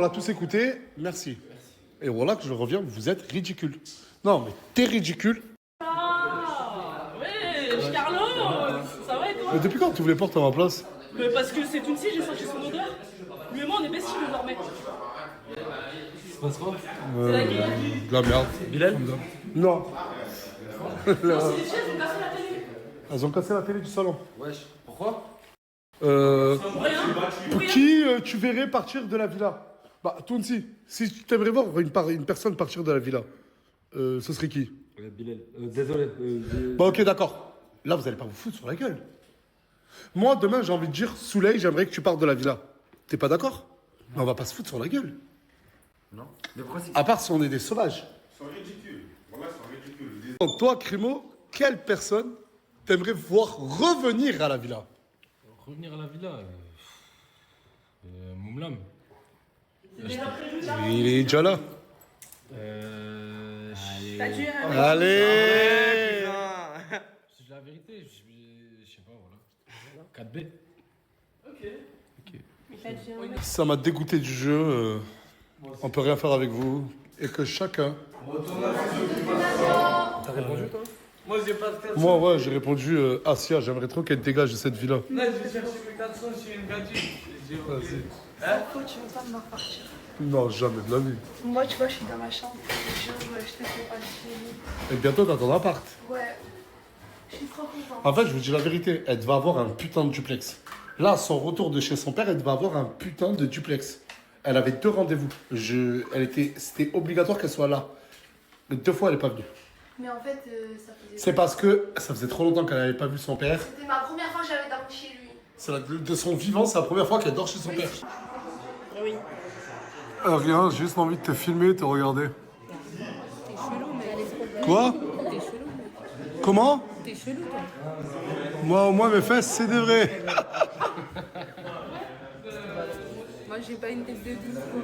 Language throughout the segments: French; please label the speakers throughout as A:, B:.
A: On l'a tous écouté, merci. Et voilà que je reviens, vous êtes ridicule. Non, mais t'es ridicule.
B: Ah ouais, Carlo, ça va et toi?
A: Mais depuis quand tu ouvres les portes à ma place?
B: Mais parce que c'est Tounsi, j'ai senti son odeur. Lui et moi, on est besties désormais.
C: C'est pas trop.
B: C'est la guerre.
A: De la merde.
C: Bilal?
A: Non.
B: Non, c'est les chaises, on cassé la télé.
A: Elles ont cassé la télé du salon.
C: Wesh. Pourquoi?
B: Pour rien.
A: Pour qui tu verrais partir de la villa? Bah, Tounsi, si tu aimerais voir une personne partir de la villa, ce serait qui?
C: Bilal. Désolé.
A: Bah, ok, d'accord. Là, vous allez pas vous foutre sur la gueule. Moi, demain, j'ai envie de dire, Souley, j'aimerais que tu partes de la villa. T'es pas d'accord? Mais on va pas se foutre sur la gueule.
C: Non. Mais pourquoi c'est...
A: À part si on est des sauvages.
D: Ils sont ridicules. Voilà, ils sont ridicules.
A: Donc, toi, Crimo, quelle personne t'aimerais voir revenir à la villa?
E: Revenir à la villa, Moumlam.
A: Il est déjà là.
B: T'as tué un mec.
A: Allez!
E: C'est la vérité, je sais pas, voilà. 4B.
B: Mais t'as tué un mec.
A: Ça m'a dégoûté du jeu. On peut rien faire avec vous. Et que chacun.
C: T'as répondu toi?
F: Moi j'ai pas de 400.
A: Moi, ouais, j'ai répondu Asia, j'aimerais trop qu'elle dégage de cette villa.
F: Là je vais chercher mes 400, je suis une gratuite.
A: Vas-y.
G: Pourquoi tu veux pas me voir partir?
A: Non, jamais de la vie.
G: Moi, tu vois, je suis dans ma chambre. Je te fais pas de
A: Et bientôt, t'as ton appart.
G: Ouais. Je suis trop contente.
A: En fait, je vous dis la vérité, elle va avoir un putain de duplex. Là, à son retour de chez son père, elle va avoir un putain de duplex. Elle avait 2 rendez-vous. C'était obligatoire qu'elle soit là. Mais 2 fois, elle n'est pas venue.
G: Mais en fait, ça faisait.
A: C'est parce que ça faisait trop longtemps qu'elle n'avait pas vu son père.
G: C'était ma première fois que j'avais dormi chez lui.
A: De son vivant, c'est la première fois qu'elle dort chez son père.
B: Oui.
A: Rien, j'ai juste envie de te filmer, te regarder.
H: T'es chelou, mais
A: Quoi?
H: t'es chelou.
A: Comment?
H: T'es chelou, toi.
A: Moi, au moins, mes fesses, c'est des vrais.
H: Moi, j'ai pas une tête de disco.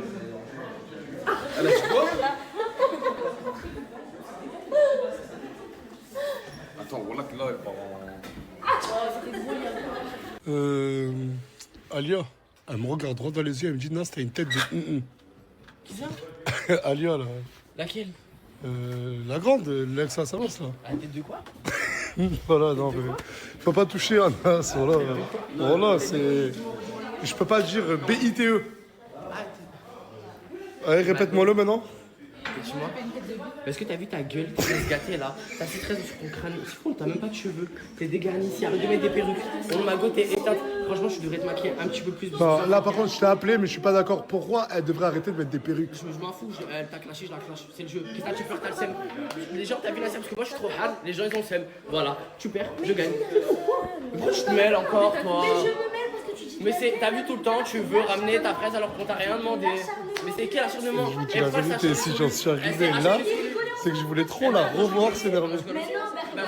C: Attends, voilà que là, elle part en...
A: Alia, elle me regarde droit dans les yeux, elle me dit, Nas, t'as une tête de...
B: Qui ça?
A: Alia, là.
B: Laquelle?
A: La grande, l'ex à Savas, là.
B: La tête de quoi?
A: Voilà, non, mais... Faut pas toucher à Nas, voilà. Voilà, c'est... Je peux pas dire BITE. Allez, répète-moi-le maintenant.
I: Dis-moi. Est-ce que t'as vu ta gueule, t'es se gâter là? T'as ces tresses sur ton crâne, c'est fou, t'as même pas de cheveux, t'es dégarni ici, arrête de mettre des perruques. Mon magot, t'es éteinte. Franchement, je devrais te maquiller un petit peu plus.
A: Non, là, par contre, je t'ai appelé, mais je suis pas d'accord. Pourquoi elle devrait arrêter de mettre des perruques?
I: Je m'en fous, elle t'a clashé, je la clash, c'est le jeu. Qu'est-ce que tu perds, t'as le seum. Les gens, t'as vu la seum, parce que moi je suis trop hard, les gens ils ont le seum. Voilà, tu perds, je gagne. Pourquoi tu te mêles encore, toi?
G: Mais je me mêle parce que tu dis.
I: Mais c'est, t'as vu tout le temps, tu veux ramener ta fraise alors qu'on t'a rien demandé. Mais c'est quel acharnement?
A: Je vous dis la vérité, si j'en suis arrivé là, c'est que je voulais trop la revoir s'énerver.
G: Mais non, mais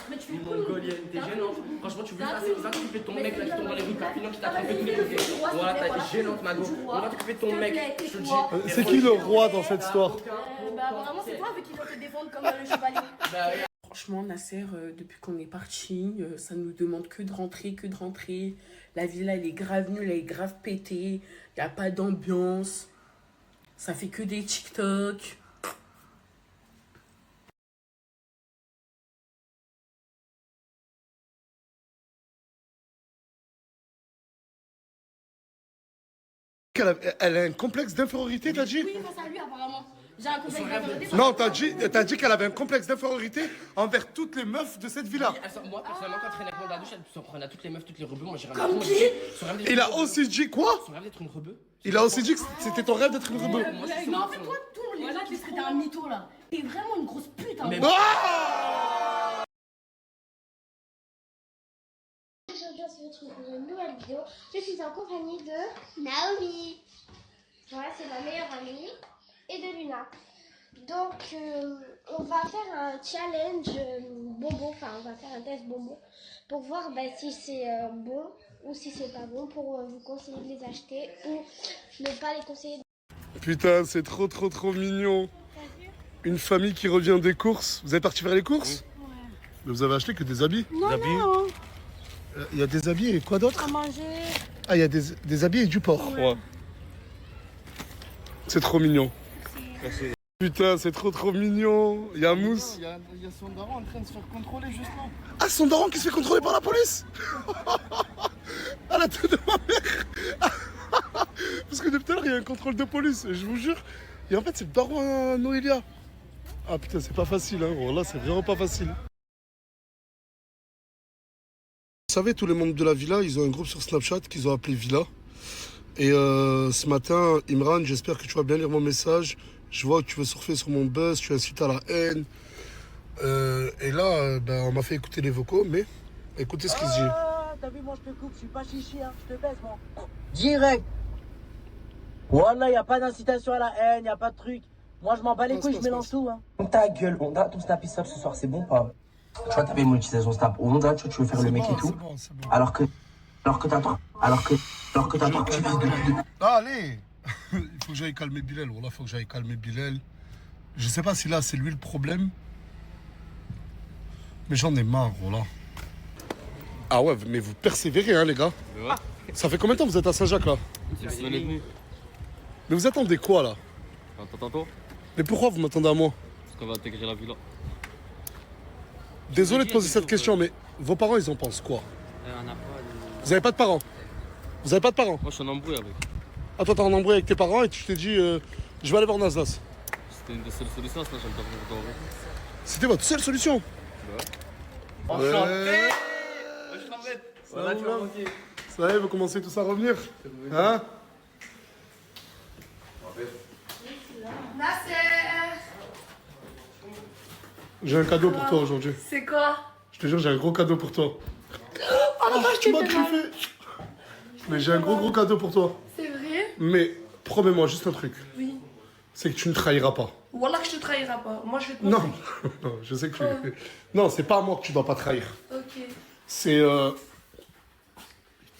G: mais tu fais quoi?
I: Mongolienne, t'es gênante. Franchement, tu veux passer, va t'occuper de ton mec là qui tombe dans les rues Perpignan qui t'a trompé de tous les côtés. Voilà, t'es gênante, Mago. On va t'occuper de ton mec, je te le dis.
A: C'est qui le roi dans cette histoire?
G: Apparemment, c'est toi vu qu'il faut te défendre comme le chevalier.
B: Franchement, Nasser, depuis qu'on est parti, ça nous demande que de rentrer, que de rentrer. La villa, elle est grave nulle, elle est grave pétée. Il n'y a pas d'ambiance. Ça fait que des TikTok.
A: Elle a un complexe d'infériorité, t'as dit?
G: Oui, face à lui, apparemment. J'ai un complexe d'infériorité.
A: Non, t'as dit qu'elle avait un complexe d'infériorité envers toutes les meufs de cette villa.
I: Moi, personnellement, quand elle traîne avec moi dans la douche, elle s'en prend à toutes les meufs, toutes les rebeux. Moi, j'ai rien à
G: Comme
I: dire.
G: qui?
A: Il a aussi dit quoi?
I: Son rêve d'être une rebeu.
A: Il a aussi dit que c'était ton rêve d'être une rebeu.
I: Moi, je suis
G: Mais
I: son
G: en fait,
I: fond.
G: toi, tous les gens qui seraient un mytho là. T'es vraiment une grosse pute. Hein.
I: Mais
A: Ah!
G: Aujourd'hui, on se retrouve pour une nouvelle vidéo. Je suis en compagnie de Naomi. Voilà, c'est ma meilleure amie. Et de Luna. Donc, on va faire un challenge bonbon. Enfin, on va faire un test bonbon. Pour voir si c'est bon ou si c'est pas bon. Pour vous conseiller de les acheter ou ne pas les conseiller.
A: Putain, c'est trop mignon. Une famille qui revient des courses. Vous êtes parti faire les courses? Ouais. Mais vous avez acheté que des habits?
G: Non, non.
A: Il y a des habits et quoi d'autre?
G: À manger.
A: Ah, il y a des habits et du porc.
C: Ouais.
A: C'est trop mignon.
C: Merci.
A: Putain, c'est trop mignon. Il y a Mousse.
F: Il y a son daron en train de se faire contrôler juste là.
A: Ah, son daron qui se fait contrôler par la police. À la tête de ma mère. Parce que depuis tout à l'heure, il y a un contrôle de police, je vous jure. Et en fait, c'est le daron à Noélia. Ah putain, c'est pas facile, hein. Bon, là, c'est vraiment pas facile. Vous savez, tous les membres de la villa, ils ont un groupe sur Snapchat qu'ils ont appelé Villa. Et ce matin, Imran, j'espère que tu vas bien lire mon message. Je vois que tu veux surfer sur mon buzz, tu incites à la haine. Et là, on m'a fait écouter les vocaux, mais écoutez ce qu'ils se disent.
J: T'as vu, moi je te coupe, je suis pas chichi, hein, je te baisse, moi. Direct. Voilà, y a pas d'incitation à la haine, y a pas de truc. Moi je m'en bats les couilles, je mélange tout, hein. Ta gueule, on a ton snap Instagram ce soir, c'est bon pas? Tu vois, t'avais une monétisation snap. Au Honda, tu veux faire le mec et tout.
A: Bon.
J: Alors que t'as trop activé de.
A: Ah, allez. Il faut que j'aille calmer Bilal. Voilà, faut que j'aille calmer Bilal. Je sais pas si là, c'est lui le problème. Mais j'en ai marre, voilà. Ah ouais, mais vous persévérez, hein, les gars.
C: Ouais.
A: Ça fait combien de temps que vous êtes à Saint-Jacques, là?
C: C'est une semaine et demie.
A: Mais vous attendez quoi, là?
C: Tantôt,
A: Mais pourquoi vous m'attendez à moi?
C: parce qu'on va intégrer la villa.
A: Désolé de poser cette question, mais vos parents, ils en pensent quoi?
I: On n'a pas
A: Vous avez pas de parents? Vous avez pas de parents?
C: Moi, je suis en embrouille avec.
A: Ah, toi, t'es en embrouille avec tes parents et tu t'es dit, je vais aller voir Naslas.
C: C'était une des seules solutions, sinon j'aime pas vous envoyer.
A: C'était votre seule solution?
F: Enchanté.
A: Voilà, tu vas manquer. Ça y est, vous commencez tous à revenir? Hein? J'ai un cadeau pour toi aujourd'hui.
H: C'est quoi?
A: Je te jure, j'ai un gros cadeau pour toi. Ah la vache, tu m'as griffé! Mais j'ai un gros cadeau pour toi.
H: C'est vrai?
A: Mais promets-moi juste un truc.
H: Oui.
A: C'est que tu ne trahiras pas.
H: Wallah que je te trahirai pas. Moi je vais te
A: Non,
H: montrer.
A: non, je sais que tu... Non, c'est pas à moi que tu dois pas trahir.
H: Ok.
A: C'est...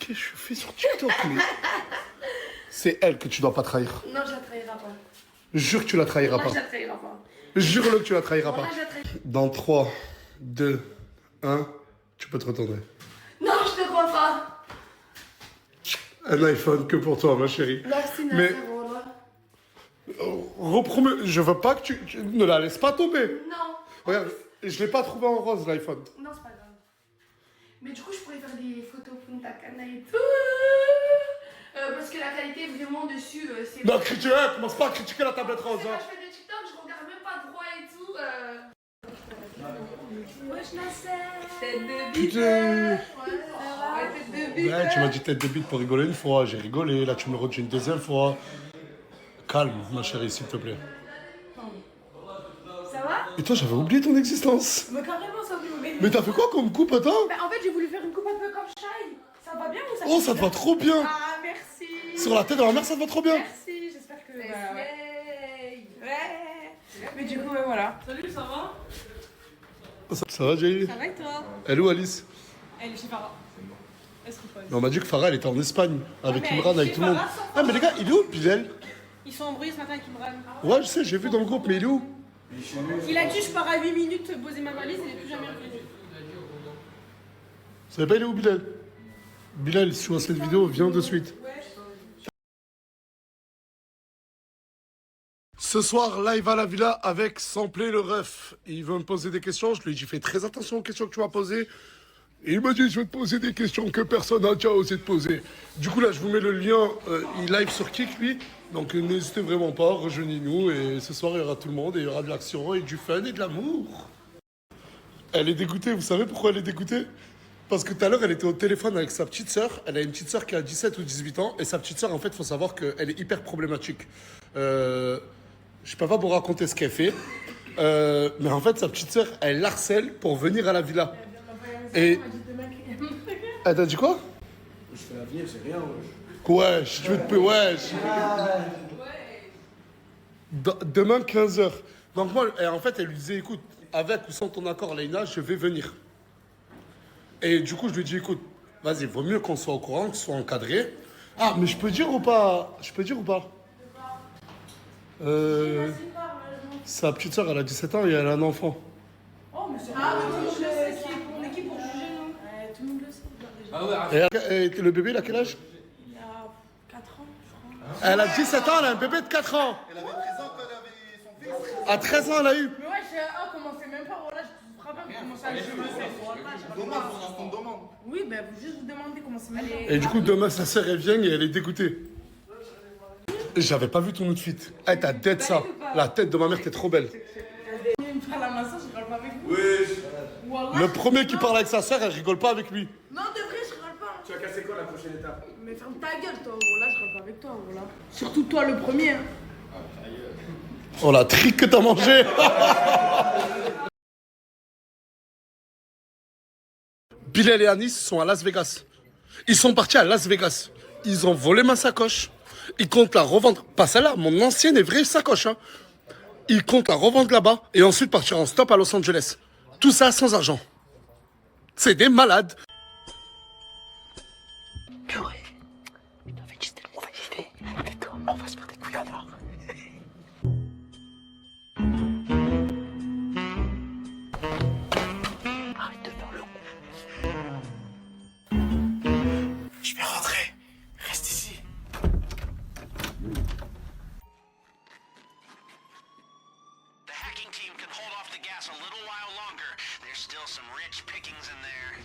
A: Qu'est-ce que je fais sur TikTok, mais... C'est elle que tu dois pas trahir.
H: Non, je la trahirai pas.
A: Jure que tu la trahiras
H: Wallah,
A: pas.
H: je la trahirai pas.
A: Jure-le que tu la trahiras
H: Wallah,
A: pas.
H: je la trahirai.
A: Dans 3, 2, 1, tu peux te retourner.
H: Non, je te crois pas.
A: Un iPhone que pour toi, ma chérie.
H: Merci,
A: Mais-
H: Nasser, Wallah.
A: Repromets, je veux pas que tu ne la laisses pas tomber.
H: Non.
A: Regarde, je l'ai pas trouvé en rose, l'iPhone.
H: Non, c'est pas grave. Mais du coup, je pourrais faire des photos Punta Cana et tout. Parce que la qualité vraiment dessus, c'est...
A: Non, commence pas à critiquer la tablette rose,
H: Quand
A: hein.
H: je fais des TikTok, je regarde même pas droit et tout. Wesh Nasser. Tête de bite.
A: Putain.
H: Ouais, tête de bite.
A: Ouais, tu m'as dit tête de bite pour rigoler une fois, j'ai rigolé, là tu me redis une deuxième fois. Calme, ma chérie, s'il te plaît.
H: Ça va?
A: Et toi, j'avais oublié ton existence.
H: Mais carrément, ça oublie.
A: Mais t'as fait quoi comme coupe, attends?
H: Bah, en fait, j'ai voulu faire une coupe un peu comme Shai. Ça va bien ou ça
A: Oh, ça te va trop bien.
H: Ah, merci.
A: Sur la tête de ma mère, ça te va trop bien.
H: Merci, j'espère que... Bah, ouais. Mais du coup, ouais, voilà. Salut, ça va?
A: Ça va, Jay?
H: Ça va et toi?
A: Elle est où, Alice?
H: Elle est chez Farah. Elle se repose.
A: Mais on m'a dit que Farah, elle était en Espagne, avec
H: mais
A: Imran,
H: elle
A: avec
H: est
A: tout le monde.
H: Farah sans
A: Ah, mais les gars, il est où, Bilal?
H: Ils sont embrouillés ce matin avec Imran.
A: Ouais, je sais, j'ai vu dans le groupe, mais il est où?
H: Il a dit je pars à 8 minutes poser ma valise, il est plus jamais revenu.
A: Vous savez pas, il est où, Bilal? Bilal, si tu vois cette vidéo, viens de suite. Ce soir, live à la villa avec Samplé le ref. Il veut me poser des questions. Je lui ai dit, fais très attention aux questions que tu vas poser. Et il m'a dit, je vais te poser des questions que personne n'a déjà osé te poser. Du coup, là, je vous mets le lien. Il live sur Kik, lui. Donc, n'hésitez vraiment pas, rejoignez-nous. Et ce soir, il y aura tout le monde. Et il y aura de l'action et du fun et de l'amour. Elle est dégoûtée. Vous savez pourquoi elle est dégoûtée? Parce que tout à l'heure, elle était au téléphone avec sa petite sœur. Elle a une petite sœur qui a 17 ou 18 ans. Et sa petite sœur, en fait, il faut savoir qu'elle est hyper problématique. Je peux pas vous raconter ce qu'elle fait. Mais en fait, sa petite sœur, elle l'harcèle pour venir à la villa. Et... Elle t'a dit quoi?
F: Je fais l'avenir, c'est rien.
A: Wesh, tu veux te... Wesh. Demain, 15h. Donc moi, en fait, elle lui disait, écoute, avec ou sans ton accord, Leïna, je vais venir. Et du coup, je lui dis, écoute, vas-y, vaut mieux qu'on soit au courant, qu'on soit encadré. Ah, mais je peux dire ou pas? Je peux dire ou pas? Sa petite soeur, elle a 17 ans et elle a un enfant.
H: Oh, mais c'est pas on est qui pour juger nous? Tout le monde le sait.
A: Et le bébé, il a quel âge?
H: ans, je crois.
A: Elle a 17 ans, elle a un bébé de 4 ans.
D: Elle avait 13 ans quand elle avait son fils.
A: À 13 ans, elle a eu.
H: Mais ouais, commencez même pas, voilà, je te rappelle comment ça je le sais.
D: Demande, on demande.
H: Oui, ben vous juste vous demandez comment ça même
A: Et du coup, demain, sa sœur, elle vient et elle est dégoûtée. J'avais pas vu ton outfit. Eh, ta tête, ça. La tête de ma mère, t'es trop belle.
H: me faire la massage, je rigole pas avec vous.
D: Oui.
H: Wallah,
A: Le premier qui parle avec sa sœur, elle rigole pas avec lui.
H: non, de vrai, je rigole pas.
F: Tu vas casser quoi la prochaine étape?
H: Mais ferme ta gueule, toi, voilà, je rigole pas avec toi, voilà. Surtout toi, le premier. Hein.
A: Oh, la trique que t'as mangé. Bilal et Anis sont à Las Vegas. Ils sont partis à Las Vegas. Ils ont volé ma sacoche. Ils comptent la revendre. Pas celle-là, mon ancienne et vraie sacoche. Hein. Ils comptent la revendre là-bas et ensuite partir en stop à Los Angeles. Tout ça sans argent. C'est des malades.
J: Purée. Putain, fais juste on va y aller. Tais-toi, on va se faire des couilles alors. Arrête de faire le con. Je vais rentrer. Reste ici.
K: The hacking team can hold off the gas a little while longer. There's still some rich pickings in there.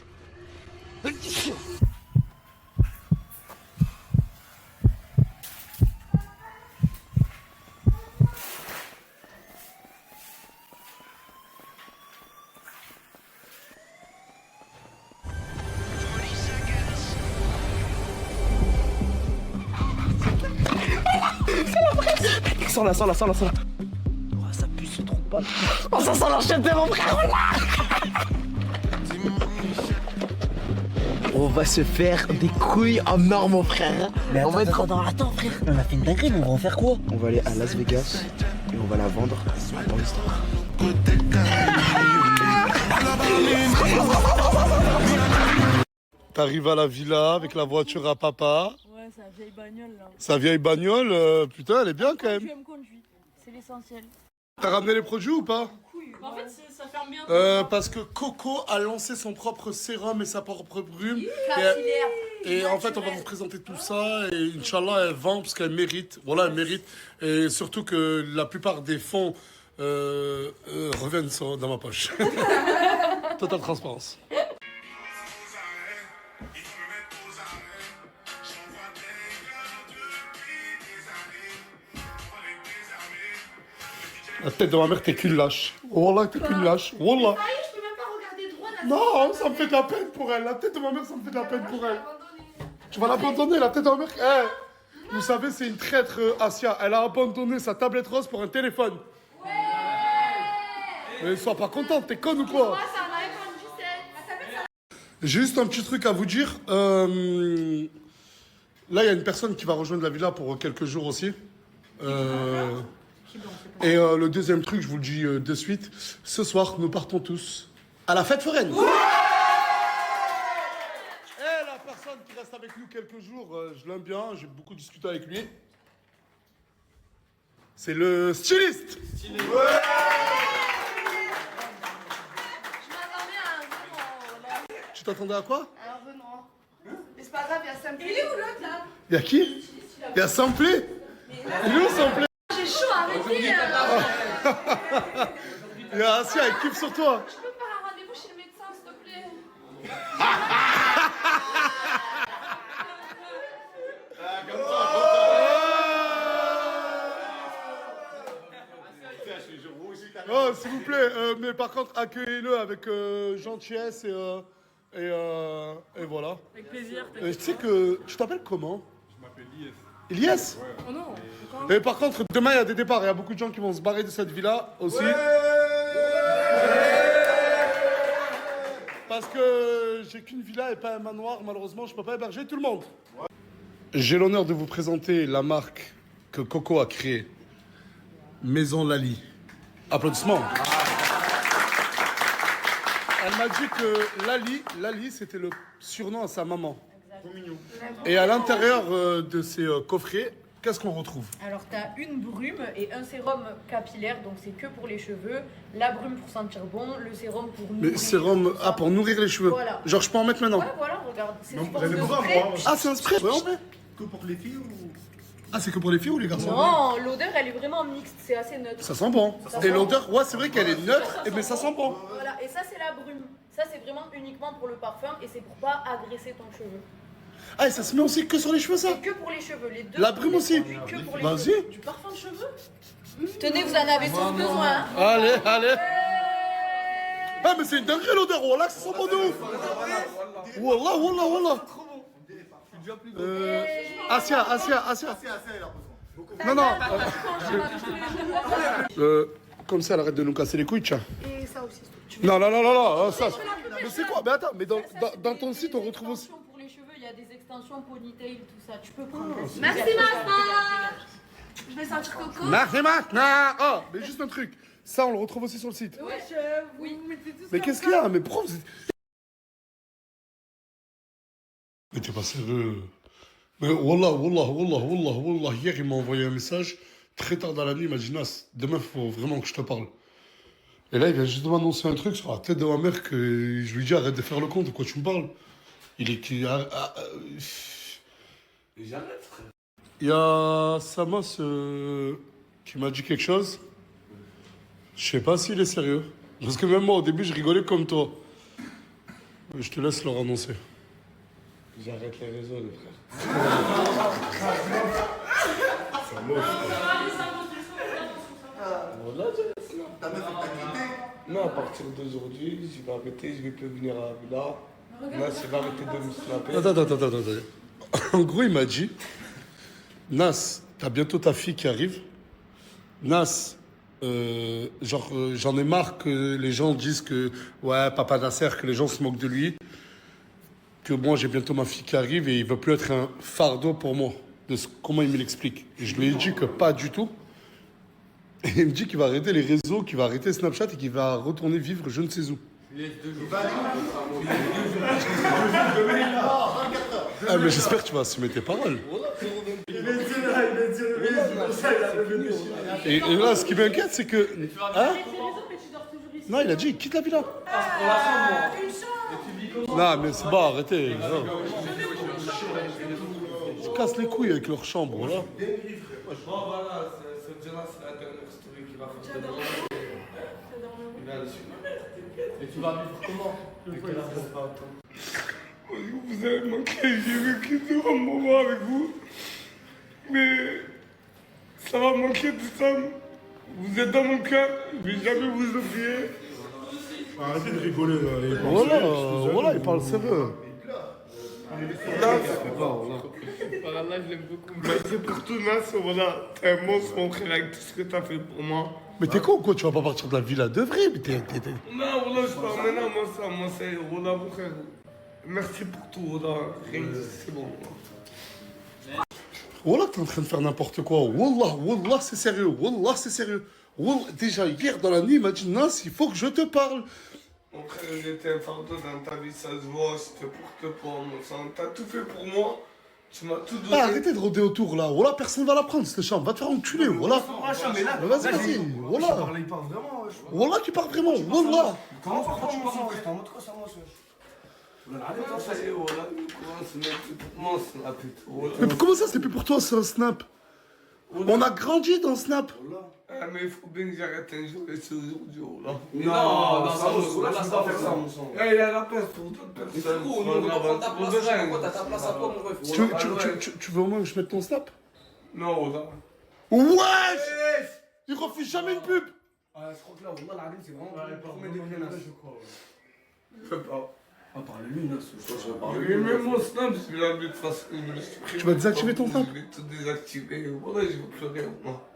J: Sors-la. Oh, ça pue, ce trou pas. Oh, ça sent la chaîne de mon frère, on va se faire des couilles en or, mon frère. Mais on va être... Attends, frère. On a fait une dinguerie, mais on va en faire quoi? On va aller à Las Vegas et on va la vendre dans l'histoire.
A: T'arrives à la villa avec la voiture à papa.
L: Ouais, sa vieille bagnole là.
A: Sa vieille bagnole, putain, elle est bien quand même.
L: Tu aimes conduire, c'est l'essentiel.
A: T'as ramené les produits ou pas?
L: En fait, ça ferme bien.
A: Parce que Coco a lancé son propre sérum et sa propre brume.
L: Capillaire.
A: Et en fait, on va vous présenter tout ça. Et Inch'Allah, elle vend parce qu'elle mérite. Voilà, elle mérite. Et surtout que la plupart des fonds reviennent dans ma poche. Totale transparence. La tête de ma mère, t'es qu'une lâche. Wallah, t'es qu'une lâche. Wallah.
H: Ah, je peux même pas regarder droit là.
A: Non, ça me fait de la peine pour elle. La tête de ma mère, ça me fait de la peine pour elle. Tu vas l'abandonner, la tête de ma mère. Eh, vous savez, c'est une traître, Asia. Elle a abandonné sa tablette rose pour un téléphone. Ouais. Mais sois pas contente, t'es conne ou quoi?
H: Moi, c'est un iPhone 17.
A: J'ai juste un petit truc à vous dire. Là, il y a une personne qui va rejoindre la villa pour quelques jours aussi. Et le deuxième truc, je vous le dis de suite. Ce soir, nous partons tous à la fête foraine. Et la personne qui reste avec nous quelques jours, je l'aime bien, j'ai beaucoup discuté avec lui. C'est le styliste.
H: Je m'attendais à un venant.
A: Tu t'attendais à quoi?
H: À un venant. Mais c'est pas grave, il y a Sam. Il est où l'autre là?
A: Il y a qui? Il y a Samplé. Il est où Samplé?
H: J'ai chaud, arrêtez.
A: Il y a Asia, elle kiffe sur toi.
H: Je peux faire un rendez-vous chez le médecin, s'il te plaît.
A: Oh, s'il vous plaît, mais par contre, accueillez-le avec gentillesse et voilà.
L: Avec plaisir.
A: Tu sais que... Tu t'appelles comment?
D: Je m'appelle Ilyes.
A: Ilyes?
L: Oh non.
A: Et par contre, demain, il y a des départs. Il y a beaucoup de gens qui vont se barrer de cette villa aussi. Parce que j'ai qu'une villa et pas un manoir. Malheureusement, je ne peux pas héberger tout le monde. J'ai l'honneur de vous présenter la marque que Coco a créée. Maison Lali. Applaudissements. Elle m'a dit que Lali, c'était le surnom à sa maman. Et à l'intérieur de ces coffrets, qu'est-ce qu'on retrouve?
L: Alors, tu as une brume et un sérum capillaire, donc c'est que pour les cheveux. La brume pour sentir bon, le sérum pour nourrir.
A: Mais sérum, pour nourrir les cheveux.
L: Voilà.
A: Genre, je peux en mettre maintenant?
L: Ouais, voilà, regarde. C'est
D: Non,
L: une forme
D: j'avais
L: de
D: besoin,
L: spray.
D: moi.
A: Ah, c'est un spray? Ouais, on met.
D: que pour les filles ou.
A: Ah, c'est que pour les filles ou les garçons?
L: Non, l'odeur elle est vraiment mixte, c'est assez neutre.
A: Ça sent bon. Et l'odeur, ouais, c'est vrai qu'elle est neutre, mais ça sent bon.
L: Voilà, et ça c'est la brume. Ça c'est vraiment uniquement pour le parfum et c'est pour pas agresser ton cheveu.
A: Ah, et ça se met aussi que sur les cheveux, ça?
L: C'est que pour les cheveux, les deux.
A: La brume aussi?
L: Oui, que pour les
A: Vas-y.
L: cheveux. Du parfum de cheveux. Tenez, vous en avez tous besoin. Hein.
A: Allez, allez. Ah, mais c'est une dinguerie l'odeur, wallah, ça sent bon de ouf. Wallah, wallah, wallah. Asia. Non, non. Comme ça, elle arrête de nous casser les couilles, tiens.
H: Et ça aussi.
A: Non, ça. Mais c'est quoi? Mais attends, mais dans ton site, on retrouve aussi.
L: Pour les cheveux, il y a des extensions ponytail, tout ça. Tu peux prendre.
H: Merci Masna. Je vais sentir coco.
A: Merci maintenant. Oh, mais juste un truc. Ça, on le retrouve aussi sur le site.
L: Oui.
A: Mais qu'est-ce qu'il y a? Mais pourquoi vous êtes... Mais t'es pas sérieux. Mais wallah, hier, il m'a envoyé un message très tard dans la nuit. Il m'a dit, Nas, demain, il faut vraiment que je te parle. Et là, il vient juste de m'annoncer un truc sur la tête de ma mère que je lui dis, arrête de faire le compte, de quoi tu me parles? Il est qui...
F: J'arrête, frère.
A: Il y a Samos qui m'a dit quelque chose. Je sais pas s'il est sérieux. Parce que même moi, au début, je rigolais comme toi. Je te laisse leur annoncer.
F: J'arrête les réseaux, les frères.
D: Ta meuf, elle t'a quitté?
F: Non, à partir d'aujourd'hui, je vais arrêter, je vais plus venir à la villa. Nas, il va arrêter de me snapper.
A: Attends. En gros, il m'a dit, Nas, t'as bientôt ta fille qui arrive. Nas, j'en ai marre que les gens disent que, ouais, papa Nasser, que les gens se moquent de lui. Que moi, j'ai bientôt ma fille qui arrive et il veut plus être un fardeau pour moi. Comment il me l'explique. Et je lui ai dit que pas du tout. Et il me dit qu'il va arrêter les réseaux, qu'il va arrêter Snapchat et qu'il va retourner vivre je ne sais où. Ah, mais j'espère que tu vas assumer tes paroles. Et là, ce qui m'inquiète, c'est que... Hein? Non, il a dit, quitte la villa. Non, mais c'est bon, arrêtez. Ils se cassent les couilles avec leur chambre, là.
F: Bon, voilà, c'est la dernière story qui va faire de l'enjeu. Il va le suivre. Et tu vas vivre comment? De quelle heure ça va attendre?
M: Vous avez manqué, j'ai vécu tout un moment avec vous. Mais ça va manquer tout ça. Vous êtes dans mon cœur, je vais jamais vous oublier.
A: Arrêtez de rigoler là. Voilà, il parle sérieux.
M: Par Allah, je l'aime beaucoup. Merci pour tout, Nas. Voilà, t'es un monstre, mon frère, avec tout ce que t'as fait pour moi.
A: Mais t'es con ou quoi? Tu vas pas partir de la villa de vrai? Mais
M: Non, voilà, je pars maintenant, moi, c'est Rola, mon frère. Merci pour tout, Rola. C'est bon.
A: Wallah, t'es en train de faire n'importe quoi. Wallah, c'est sérieux. Wallah, c'est sérieux. Wallah, déjà, hier dans la nuit, il m'a dit, Nas, il faut que je te parle.
M: Mon frère, j'étais un fardeau dans ta vie, ça se voit, je te porte pas, mon sang. T'as tout fait pour moi, tu m'as tout donné.
A: Ah, arrêtez de rôder autour là. Wallah, personne va la prendre, cette chambre. Va te faire enculer, Wallah. Vas-y, Wallah.
F: Il parle vraiment.
A: Wallah, tu parles vraiment. Wallah.
F: Comment tu parles en mode quoi, ça, moi, ça y est, voilà,
A: Mais comment ça, c'est plus pour toi, c'est un Snap? On a grandi dans Snap.
M: Ah, mais il faut bien que j'arrête un jour et c'est aujourd'hui, là.
F: Non, ça va faire ça, mon sang.
M: Il a la place pour d'autres personnes.
I: C'est cool, nous, on prend ta place, pourquoi t'as ta place à toi, mon ref?
A: Tu veux au moins que je mette ton Snap?
M: Non, là.
A: Wesh! Il refuse jamais une pub.
F: Ah, je crois que là, Wallah, c'est vraiment le premier degré, là, je crois.
M: Je peux pas.
F: Ah, parle-lui, Nas, je crois que je vais parler.
M: Mais même mon Snap, je vais l'enlever de façon que je me le supprime.
A: Tu vas désactiver ton Snap?
M: Je vais tout désactiver. Voilà, je veux plus rien, moi.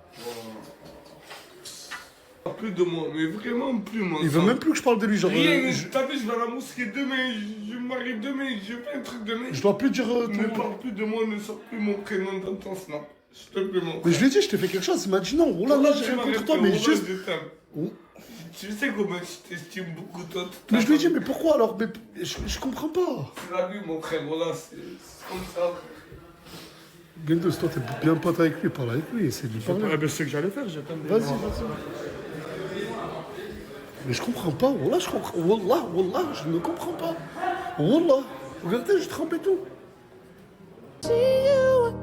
M: Plus de moi, mais vraiment plus, moi.
A: Il veut même plus que je parle de lui, genre.
M: Rien, t'as vu, je vais à la mosquée demain, je me marie demain, je fais un truc demain.
A: Je dois plus dire.
M: Ne parle plus de moi, ne sors plus mon prénom dans ton Snap. S'il te plaît, mon frère.
A: Mais je lui ai dit, je t'ai fait quelque chose. Il m'a dit non. Oh là là, j'ai rien contre toi, mais juste.
M: Tu sais comment je t'estime beaucoup, toi.
A: Mais je lui ai dit, mais pourquoi alors? Mais je comprends pas.
M: C'est la vie, mon frère, voilà, c'est comme ça.
A: Gendos, toi, t'es bien pote avec lui, parle avec lui, essaie de lui parler.
M: Ah, ben c'est ce que j'allais faire, j'attends.
A: Vas-y. Mais je comprends pas, Wallah, je comprends. Wallah, je ne comprends pas. Wallah, regardez, je trempe et tout.
N: See you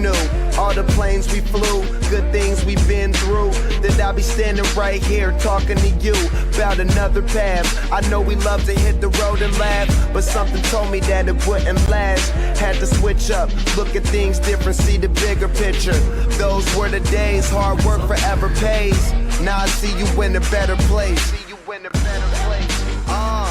N: knew all the planes we flew, good things we've been through, that I'll be standing right here talking to you about another path. I know we love to hit the road and laugh, but something told me that it wouldn't last. Had to switch up, look at things different, see the bigger picture. Those were the days, hard work forever pays. Now I see you in a better place. How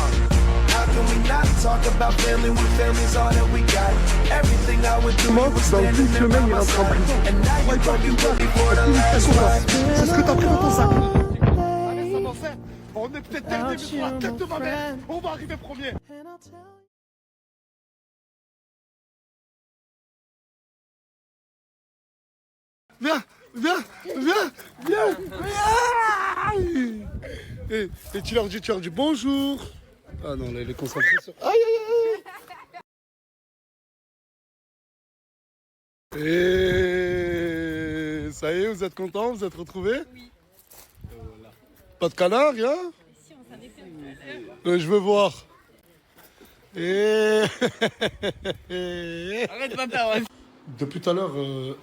N: can we not talk about family when family's all that we got? Everything I would do, was standing there by my side. And now you gon' be ready for the last ride.
A: C'est ce que t'as pris dans ton sac. Allez, ça va faire. On est peut-être dernier, mais sur la tête de ma mère, on va arriver premier. Viens, viens, viens, viens, viens. Et tu leur dis bonjour. Ah non, là, il est concentré sur... Aïe, aïe, aïe. Et ça y est, vous êtes contents, vous êtes retrouvés? Oui. Pas de canard, rien? Si, on s'en est fait tout à l'heure. Je veux voir. Et... Arrête, papa. Depuis tout à l'heure,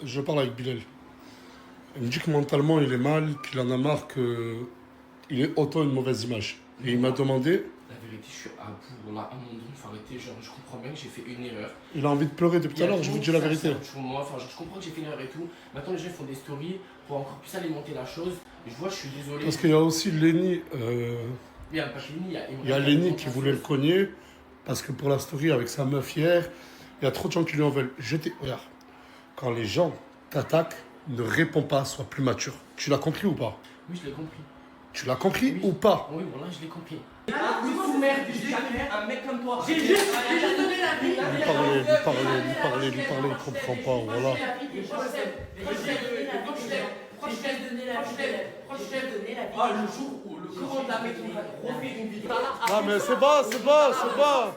A: je parle avec Bilal. Il me dit que mentalement, il est mal, qu'il en a marre, qu'il ait autant une mauvaise image. Et il m'a demandé...
I: La vérité, je suis à bout. Là, à un moment donné, il faut arrêter. Genre, je comprends bien que j'ai fait une erreur.
A: Il a envie de pleurer depuis tout à l'heure, je vous dis la vérité.
I: Moi, enfin, je comprends que j'ai fait une erreur et tout. Maintenant, les gens font des stories pour encore plus alimenter la chose. Et je vois, je suis désolé.
A: Parce qu'il y a aussi Lenny.
I: Il y a pas que Lenny,
A: il y a Lenny qui voulait le cogner. Parce que pour la story avec sa meuf hier, il y a trop de gens qui lui en veulent. Regarde, quand les gens t'attaquent, ne réponds pas, sois plus mature. Tu l'as compris ou pas?
I: Oui, je l'ai compris.
A: Tu l'as compris ou pas?
I: Oui, voilà, je l'ai compris.
L: Merde, un mec comme toi. J'ai juste donné la vie.
A: Lui parler, il comprend pas, voilà.
I: Ah, le jour où le courant de la mec va refaire une vidéo.
A: Ah, mais c'est bas, c'est bas, c'est bas.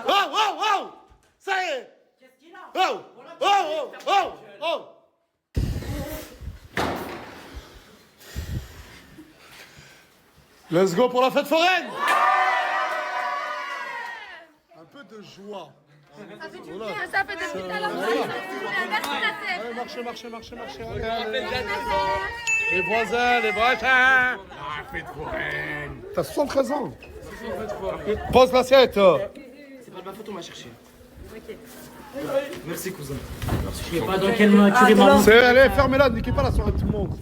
A: Oh, oh, oh! Ça y est! Qu'est-ce qu'il a? Oh! Oh, oh, oh, oh! Let's go pour la fête foraine! Un peu de joie.
G: Ça fait du bien, ça fait depuis tout à l'heure. Merci la fête.
A: Marchez. Les voisins. La fête foraine. T'as 73 ans. Pose l'assiette.
I: C'est pas de ma faute, on m'a cherché.
L: Ok.
E: Merci, cousin.
J: Je sais pas dans quelle maturité maman.
A: Allez, fermez-la, niquez pas la soirée de tout le monde.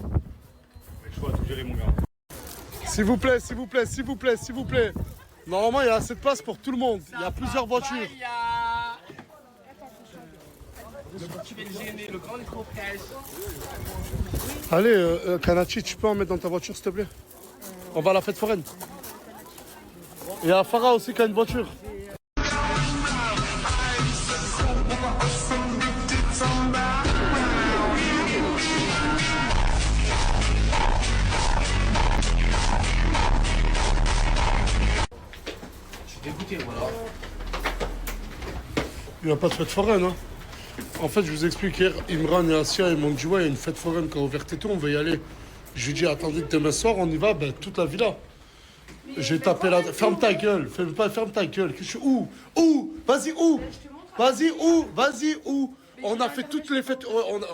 E: Je vois tout gérer, mon gars.
A: S'il vous plaît. Normalement, il y a assez de place pour tout le monde. Il y a plusieurs voitures.
I: Tu vas le gêner, le grand est trop fraîche.
A: Allez, Kanachi, tu peux en mettre dans ta voiture, s'il te plaît? On va à la fête foraine. Il y a Farah aussi qui a une voiture.
I: Écoutez, voilà.
A: Il n'y a pas de fête foraine, hein. En fait, je vous explique, hier, Imran et Asia, ils m'ont dit, ouais, il y a une fête foraine qui a ouvert et tout, on va y aller. Je lui ai dit, attendez que demain soir, on y va, ben, toute la villa. J'ai tapé la... Ferme ta gueule, ferme ta gueule. Où? Vas-y, où? On a fait toutes les fêtes,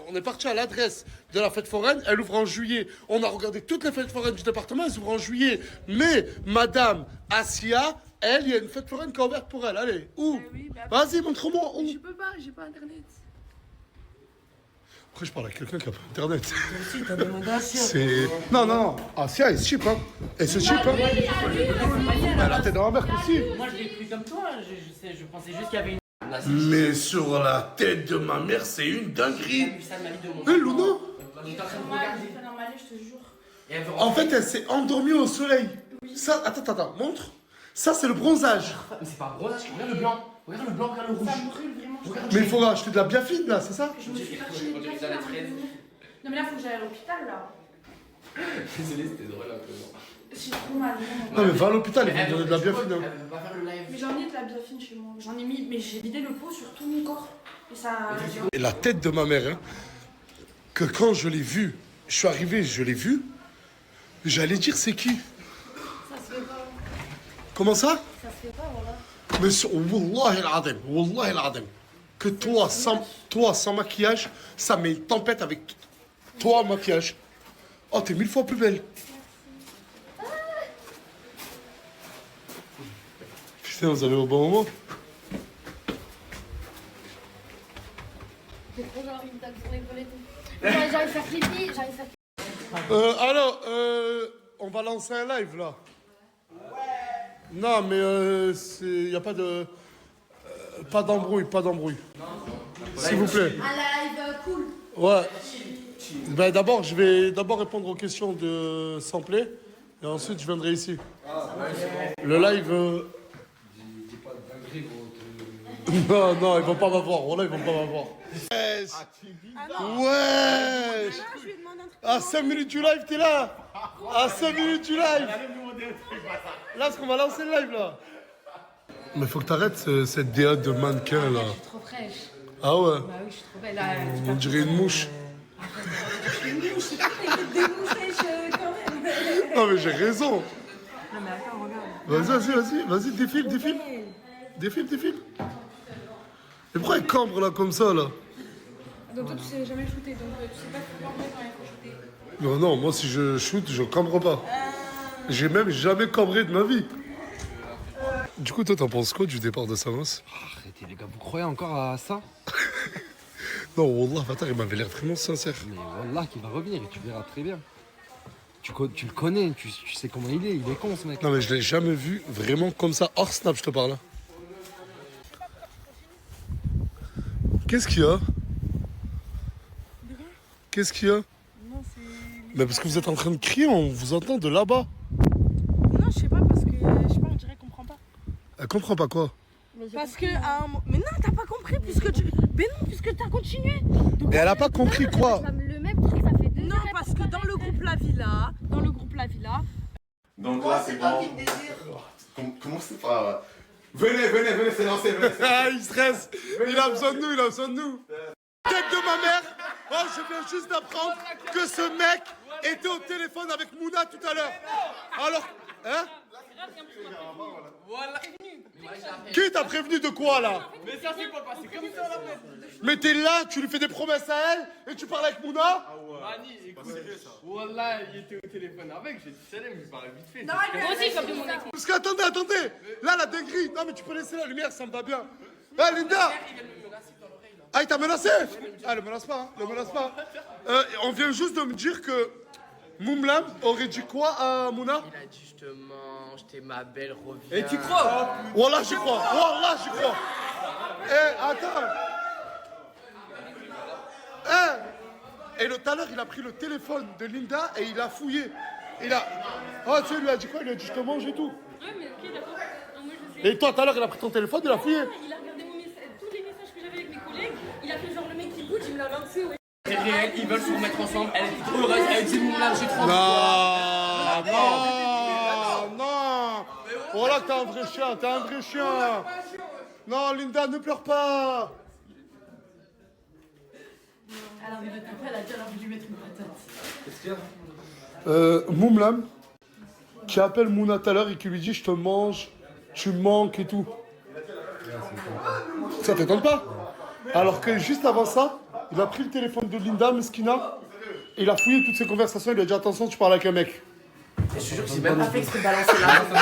A: on est parti à l'adresse de la fête foraine, elle ouvre en juillet. On a regardé toutes les fêtes foraines du département, elles ouvrent en juillet. Mais, madame Asia... Elle, il y a une fête foraine qui est ouverte pour elle. Allez, où? Vas-y, montre-moi où.
H: Je peux pas, j'ai pas internet.
A: Après, je parle à quelqu'un qui a pas internet.
J: Toi aussi, t'as demandé à Sia.
A: Non. Asia, elle se chip, hein. Elle se chip, hein. Elle a tête dans la mer aussi.
J: Moi, je l'ai pris comme toi. Je pensais juste qu'il y avait une.
A: Mais sur la tête de ma mère, c'est une dinguerie. Hé, Luna? En fait, elle s'est endormie au soleil. Ça, attends, montre. Ça, c'est le bronzage.
I: Mais c'est pas un bronzage, regarde le blanc, regarde le rouge.
H: Ça brûle vraiment.
A: Mais il faut acheter de la biafine, là, c'est ça?
H: Je me suis partie. Non, mais là, faut que j'aille à l'hôpital, là.
I: Désolé, c'était drôle un peu.
H: J'ai trop mal.
A: Non, mais va à l'hôpital, ils vont donner de la biafine.
H: Mais j'en ai de la biafine chez moi. J'en ai mis, mais j'ai vidé le pot sur tout mon corps. Et ça.
A: Et la tête de ma mère, hein, que quand je l'ai vue, je suis arrivé, je l'ai vue, j'allais dire c'est qui?
H: Ça se fait pas.
A: Comment ça?
H: Ça se fait pas, voilà.
A: Mais Wallah al-Azim. que toi, sans maquillage, ça met une tempête avec toi en maquillage. Oh, t'es 1000 fois plus belle. Putain, vous allez au bon moment.
G: J'ai trop envie de taper sur l'épaule et tout. J'arrive à faire pipi, j'arrive à faire
A: Alors, on va lancer un live là. Non, mais il n'y a pas de. Pas d'embrouille, pas d'embrouille. S'il vous plaît.
G: un live cool.
A: Ouais. Ben d'abord, je vais d'abord répondre aux questions de Samplé et ensuite je viendrai ici. Le live. Non, non, ils vont pas m'avoir. Voilà, ils vont pas m'avoir. Ouais. À 5 minutes du live, t'es là. À 5 minutes du live. Là, est-ce qu'on va lancer le live là? Mais faut que t'arrêtes cette DA de mannequin là.
L: Je suis trop fraîche.
A: Ah ouais?
L: Bah oui, je suis trop belle. Là,
A: On dirait une mouche.
L: une mouche, c'est quoi des mouches sèches quand même?
A: Non mais j'ai raison.
L: Non mais attends, regarde.
A: Vas-y, défile. Défile. Mais pourquoi elle cambre là comme ça là?
L: Donc toi tu sais jamais shooter, donc tu sais pas comment quand il faut shooter.
A: Non, moi si je shoot, je cambre pas. J'ai même jamais cambré de ma vie. Du coup, toi, t'en penses quoi du départ de Samos?
E: Arrêtez les gars, vous croyez encore à ça?
A: Non, Wallah, Vatar, il m'avait l'air vraiment sincère.
E: Mais Wallah qu'il va revenir et tu verras très bien. Tu le connais, tu sais comment il est con ce mec.
A: Non mais je l'ai jamais vu vraiment comme ça, hors snap, je te parle. Qu'est-ce qu'il y a? Qu'est-ce qu'il y a? Mais parce que vous êtes en train de crier, on vous entend de là-bas.
H: Non, je sais pas, parce que, je sais pas, on dirait qu'elle comprend pas.
A: Elle comprend pas quoi?
H: Parce que, à un moment... Mais non, t'as pas compris, puisque tu... Mais non, puisque t'as continué.
A: Et elle a pas compris quoi?
G: le même truc, ça fait 2
H: Non, parce que dans le groupe La Villa,
D: Donc là, c'est bon. Comment c'est pas... Venez, c'est lancé.
A: Ah, il stresse. Il a besoin de nous, Tête de ma mère. Oh, je viens juste d'apprendre que ce mec était au téléphone avec Mouna tout à l'heure. Alors, hein?
I: Voilà.
A: Qui t'a prévenu de quoi là?
I: Mais ça c'est pas passé comme ça là.
A: Mais t'es là, tu lui fais des promesses à elle et tu parles avec Mouna?
I: Mani, écoute, Wallah, il était au téléphone avec, j'ai dit salam, il parlait vite fait.
L: Non, moi aussi, il faut que mon équipe.
A: Parce que attendez, là la dinguerie. Non mais tu peux laisser la lumière, ça me va bien. Ah Linda! Ah il t'a menacé? Ah le menace pas, on vient juste de me dire que Moumlam aurait dit quoi à Mouna?
I: Il a dit je te mange, t'es ma belle, reviens.
E: Et tu crois?
A: Wallah j'y crois. Eh attends. Et tout à l'heure il a pris le téléphone de Linda et il a fouillé. Oh tu sais il lui a dit quoi? Il lui a dit je te mange et tout.
L: Ouais, mais ok, d'accord. Moi, je sais.
A: Et toi tout à l'heure il a pris ton téléphone, il a fouillé.
L: Il a regardé tous les messages que j'avais avec mes collègues. Il a fait genre le mec qui bouge, il me l'a lancé, ouais.
I: C'est réel, ils veulent se remettre ensemble, elle est trop heureuse, elle dit Moulin, j'ai trop
A: Non. Voilà que t'es un vrai chien, Non Linda, ne pleure pas.
L: Alors, elle a dit, elle a voulu mettre une patate.
A: Moumlam qui appelle Mouna tout à l'heure et qui lui dit je te mange, tu me manques et tout. Ça t'étonne pas? Alors que juste avant ça, il a pris le téléphone de Linda, Meskina, et il a fouillé toutes ses conversations, il lui a dit attention tu parles avec un mec.
I: Je te jure que j'ai même pas fait exprès de balancer là.